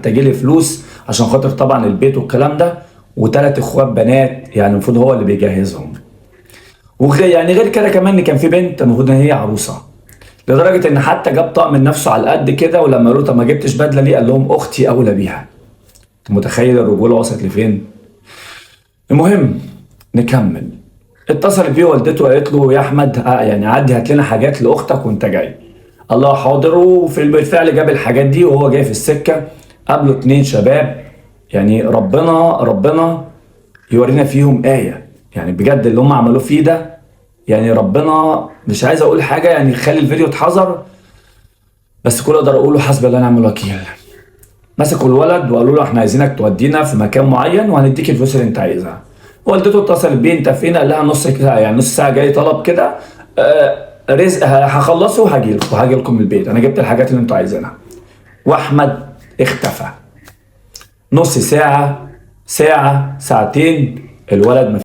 محتاجين لي فلوس عشان خاطر طبعا البيت والكلام ده، وثلاث اخوات بنات يعني المفروض هو اللي بيجهزهم. يعني غير كده كمان ان كان في بنت المفروض ان هي عروسه، لدرجه ان حتى جاب طقم من نفسه على قد كده، ولما قالوا طب ما جبتش بدله ليه؟ قال لهم اختي اولى بيها. انت متخيل الرجوله وصلت لفين؟ المهم نكمل. اتصلت بيه والدته وقالت له يا احمد يعني عدي هات لنا حاجات لاختك وانت جاي. الله حاضر. وفي بالفعل جاب الحاجات دي، وهو جاي في السكه قابله اتنين شباب، يعني ربنا يورينا فيهم آية، يعني بجد اللي هم عملوه فيه ده، يعني ربنا مش عايز اقول حاجه يعني خلي الفيديو اتحذر، بس كل اقدر اقوله حسبي الله ونعم الوكيل. مسكوا الولد وقالوا له احنا عايزينك تودينا في مكان معين وهنديك الفلوس اللي انت عايزها. والدته اتصلت بيه انت فين؟ قال لها نص ساعه، يعني نص ساعه جاي طلب كده، رزق هخلصه وهاجي لكم البيت، انا جبت الحاجات اللي انتوا عايزينها. واحمد اختفى. نص ساعه، ساعه، ساعتين، الولد